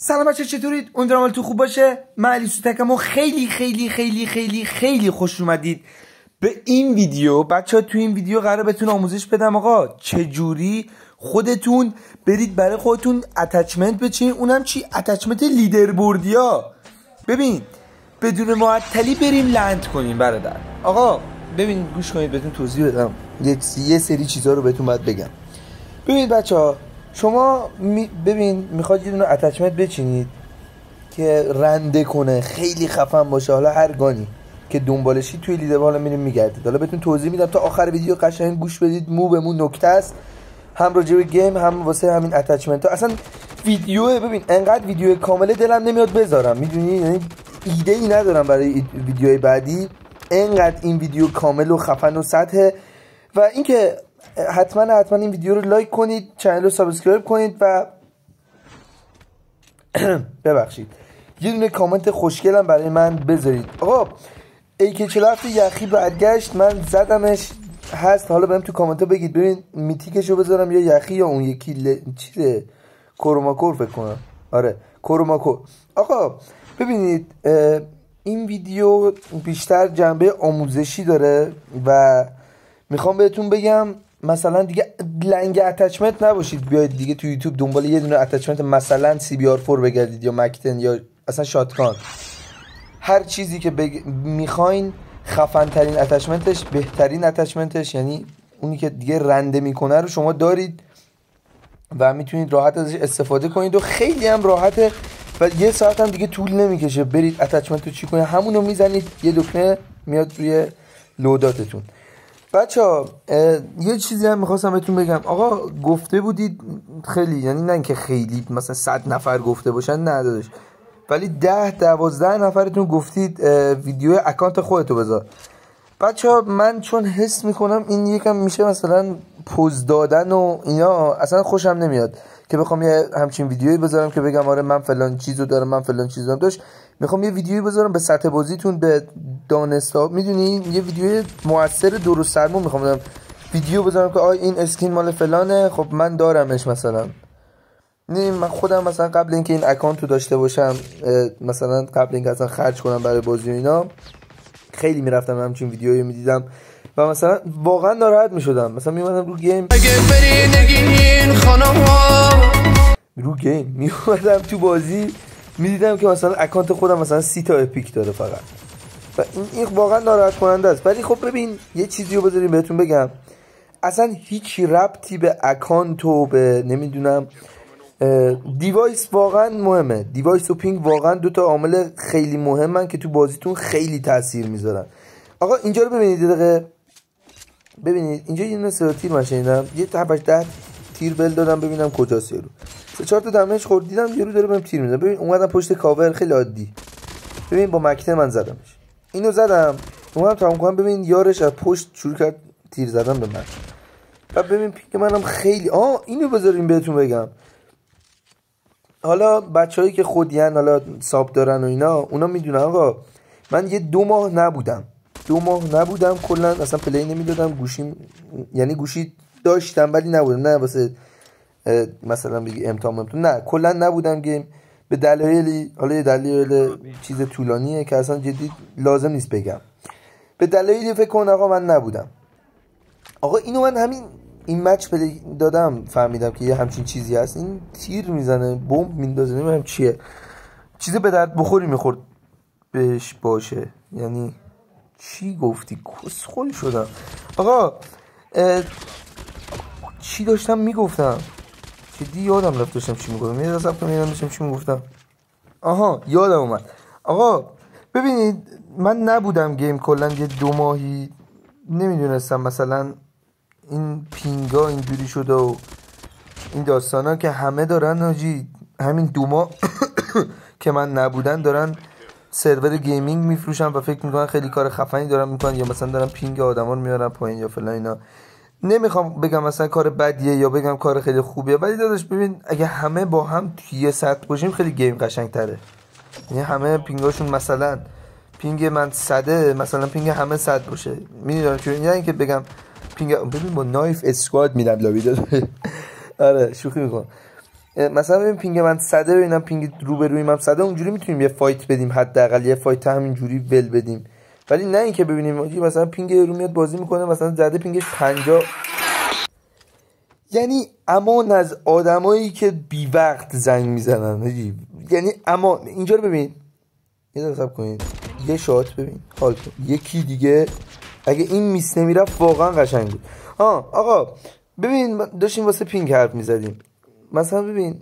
سلام بچه، چطورید؟ امیدوارم حالتون خوب باشه. من علی سوتکم و خیلی خیلی خیلی خیلی خیلی خوش اومدید به این ویدیو. بچه ها تو این ویدیو قراره بهتون آموزش بدم آقا چجوری خودتون برید برای خودتون اتچمنت بچینید، اونم چی؟ اتچمنت لیدربوردیا. ببین بدون معطلی بریم لند کنیم برادر. آقا ببین گوش کنید بهتون توضیح بدم، یه سری چیزا رو بهتون باید بگم. ببینید بچه ها، شما ببین میخواد یه دونه اتچمنت بچینید که رنده کنه، خیلی خفن باشه، حالا هر گانی که دنبالشی توی لیدر حالا میریم میگردید. حالا بهتون توضیح میدم تا آخر ویدیو قشنگ گوش بدید، مو به مو نکته است، هم راجع به گیم هم واسه همین اتچمنت ها. اصلا ویدیو ببین انقدر ویدیو کامله دلم نمیاد بذارم، میدونی، یعنی ایده ای ندارم برای ویدیوهای بعدی، انقدر این ویدیو کامل و خفن و سطحه. و اینکه حتما این ویدیو رو لایک کنید، چنل رو سابسکرایب کنید و ببخشید یه دونه کامنت خوشگلم برای من بذارید. آقا AK47 یخی برگشت، من زدمش هست، حالا بهم تو کامنت ها بگید ببین میتیکش رو بذارم یا یخی یا اون یکی چیزه کروماکور فکر کنم. آره کروماکور. آقا ببینید این ویدیو بیشتر جنبه آموزشی داره و میخوام بهتون بگم مثلا دیگه لنگ اتچمنت نباشید بیاید دیگه تو یوتیوب دنبال یه دونه اتچمنت مثلا CBR4 بگردید یا مکتن یا اصلا شاتگان، هر چیزی که میخواین خفن ترین اتچمنتش، بهترین اتچمنتش، یعنی اونی که دیگه رنده میکنه رو شما دارید و میتونید راحت ازش استفاده کنید و خیلی هم راحته و یه ساعت هم دیگه طول نمیکشه برید اتچمنت رو چی کنید، همونو میزنید یه دکمه میاد روی لوداتتون. بچه ها یه چیزی هم میخواستم بهتون بگم. آقا گفته بودید خیلی، یعنی نه اینکه خیلی مثلا 100 نفر گفته باشن، نه داداش، ولی 10-12 نفرتون گفتید ویدیو اکانت خودتو بذار. بچه ها من چون حس میکنم این یکم میشه مثلا پوز دادن و اینا، اصلا خوشم نمیاد که بخوام یه همچین ویدیویی بذارم که بگم آره من فلان چیزو دارم، من فلان چیزو دارم. داشت میخوام یه ویدیویی بذارم به سطح بازیتون، به دانستا، میدونین، یه ویدیو موثر درست سرمون میخوام بذارم، ویدیو بذارم که این اسکین مال فلانه، خب من دارمش مثلا. نه من خودم مثلا قبل اینکه این اکانتو داشته باشم، مثلا قبل اینکه اصلا خرج کنم برای بازی و اینا، خیلی میرفتم همچین ویدیویی میدیدم و مثلا واقعا ناراحت میشدم. مثلا میومدم رو گیم، رو گیم میومدم تو بازی میدیدم که مثلا اکانت خودم مثلا 30 تا اپیک داره فقط و این واقعا ناراحت کننده است. ولی خب ببین یه چیزی رو بذاریم بهتون بگم، اصلا هیچ ربطی به اکانت و به نمیدونم دیوایس واقعا مهمه. دیوایس و پینگ واقعا دوتا عامل خیلی مهمن که تو بازیتون خیلی تاثیر میذارن. آقا اینجا رو ببینید یه دقیقه، ببینید اینجا یه نسبت تیر من شنیدم، یه 10 تیر بل دادم ببینم کجاست، یارو 3-4 تا دمج خورد، دیدم یارو داره بهم تیر میزنه. ببین اومدم پشت کاور، خیلی عادی، ببین با مکتن من زدمش، اینو زدم اومدم تمام کنم، ببین یارش از پشت شروع کرد تیر زدن به من و ببین پینگ منم خیلی اینو بذاریم بهتون بگم. حالا بچه‌هایی که خودیان حالا ساب دارن و اینا، اونا میدونن آقا من یه 2 ماه نبودم کلا، اصلا پلی نمیدادم، گوشیم یعنی گوشی داشتم ولی نبودم، نه واسه مثلا بگی امتحان نه، کلا نبودم گیم به دلایلی، حالا یه دلیل چیز طولانیه که اصلا جدی لازم نیست بگم، به دلایلی فکر کن آقا من نبودم. آقا اینو من همین این مچ پلی دادم فهمیدم که یه همچین چیزی هست، این تیر میزنه، بمب میندازه، نمیدونم چیه، چیز به درد بخوری میخورد بهش باشه. یعنی چی گفتی؟ کسخل شدم. آقا چی داشتم میگفتم؟ جدی یادم رفت داشتم چی میگفتم، یه دست رفتم یادم داشتم چی میگفتم. یادم اومد. آقا ببینید من نبودم گیم کلا یه 2 ماهی، نمیدونستم مثلا این پینگا اینجوری شده و این داستانا که همه دارن ناجی همین 2 ماه که من نبودن دارن سرور گیمینگ میفروشن و فکر میکنن خیلی کار خفنی دارن میکنن، یا مثلا دارن پینگ آدما رو میارن پایین یا فلان اینا. نمیخوام بگم مثلا کار بدیه یا بگم کار خیلی خوبیه، ولی داداش ببین اگه همه با هم توی سطح باشیم خیلی گیم قشنگتره. یعنی همه پینگاشون مثلا پینگ من 100، مثلا پینگ همه 100 باشه، میدونم چون یعنی اینکه بگم پینگ ببین با نایف اسکواد میدم لابی داده. آره شوخی میکنم. مثلا ببین پینگ من 100 ببینم پینگ روبروی من 100 اونجوری میتونیم یه فایت بدیم، حداقل یه فایت همینجوری ول بدیم. ولی نه اینکه ببینیم مثلا پینگ رو میاد بازی میکنه مثلا زده پینگش 50. یعنی امان از آدمایی که بی وقت زنگ میزنن. یعنی اما اینجا رو ببین، یه دقیقه صبر کنید، یه شات ببین حال کن. یکی دیگه اگه این میس نمیرفت واقعا قشنگ بود. آقا ببین داشتیم واسه پینگ حرف میزدیم، مثلا ببین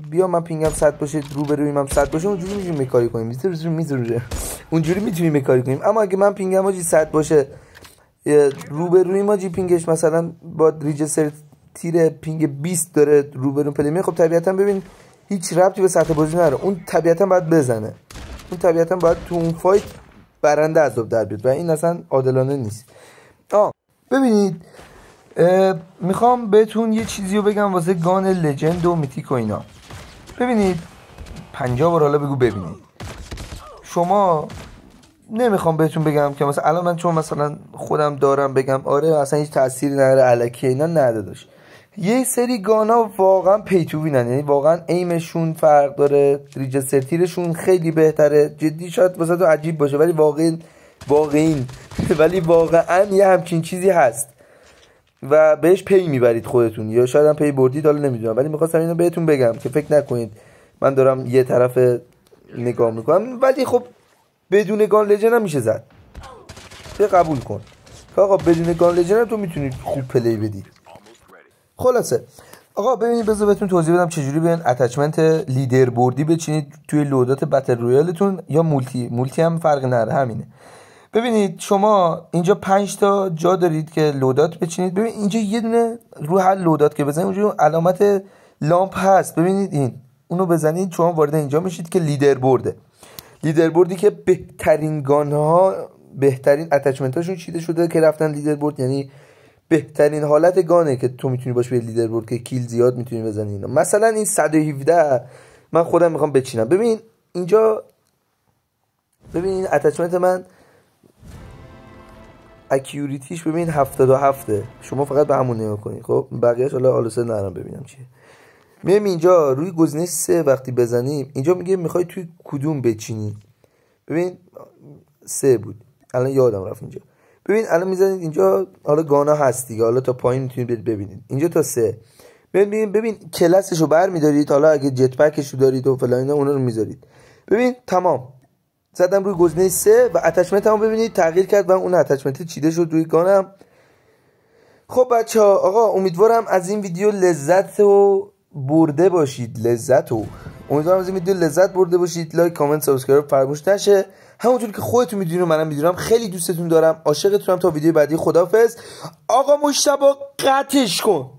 بیا من پینگم 100 باشه روبرویم هم 100 باشه اونجوری میتونیم کاری کنیم، میذاره اونجوری میتونیم کاری کنیم. اما اگه من پینگم آجی 100 باشه روبرویم آجی پینگش مثلا با ریجستر تیر پینگ 20 داره روبرو پلیمی، خب طبیعتا ببین هیچ ربطی به سطح بازی نداره، اون طبیعتا باید بزنه، اون طبیعتا باید تو اون فایت برنده عذاب در بیاد و این اصلا عادلانه نیست. ببینید میخوام بهتون یه چیزی رو بگم واسه گان لجند و میتیک و اینا. ببینید 50 بار حالا بگو ببینید، شما نمیخوام بهتون بگم که مثلا الان من چون مثلا خودم دارم بگم آره اصلا هیچ تأثیری نداره الکی اینا، نداداش. یه سری گانا واقعا پیتوینن، یعنی واقعا ایمشون فرق داره، ریجستر تیرشون خیلی بهتره. جدی شاید واسه تو عجیب باشه ولی واقعا یه همچین چیزی هست و بهش پی میبرید خودتون، یا شاید هم پی بردید، حالا نمیدونم، ولی میخواستم اینو بهتون بگم که فکر نکنید من دارم یه طرف نگاه میکنم. ولی خب بدون گان لجن هم میشه زد، قبول کن که آقا بدون گان لجن هم تو میتونید خوب پلی بدی. خلاصه آقا ببینید بذار بهتون توضیح بدم چجوری بیان اتچمنت لیدر بوردی بچینید توی لودات بتل رویالتون، یا مولتی هم فرق نداره همینه. ببینید شما اینجا 5 تا جا دارید که لودات بچینید. ببین اینجا یه دونه رو هر لودات که بزنید اونجا علامت لامپ هست، ببینید اونو بزنید شما وارد اینجا میشید که لیدر بوردی که بهترین گان ها بهترین اتچمنت هاشون چیده شده که رفتن لیدر بورد، یعنی بهترین حالت گانه که تو میتونی باش به لیدر بورد که کیل زیاد میتونی بزنی اینا. مثلا این 117 من خودم میخوام بچینم. ببین اینجا ببین اتچمنت من اکیوریتیش ببین 77، شما فقط به همون نگاه کنید. خب بقیه‌اش حالا آلوسه نرم ببینم چیه. میایم اینجا روی گزینه 3 وقتی بزنیم اینجا میگه میخوای توی کدوم بچینی. ببین 3 بود الان یادم رفت اینجا. ببین الان میزنید اینجا حالا گانا هست دیگه، حالا تا پایین میتونید ببینید اینجا تا 3. ببین کلاسشو برمی‌دارید، حالا اگه جت پکشو دارید و فلان اینا اونا رو میذارید. ببین تمام زدم روی گزینه 3 و اتچمنتمو ببینید تغییر کرد و اون اتچمنت چیده شد روی گانم. خب بچه‌ها آقا امیدوارم از این ویدیو لذت برده باشید. امیدوارم از این ویدیو لذت برده باشید. لایک کامنت سابسکرایب فراموش نشه. همونطور که خودتون میدونید و منم میدونم خیلی دوستتون دارم، عاشقتونم. تا ویدیو بعدی خداحافظ. آقا مشتبه قطعش کن.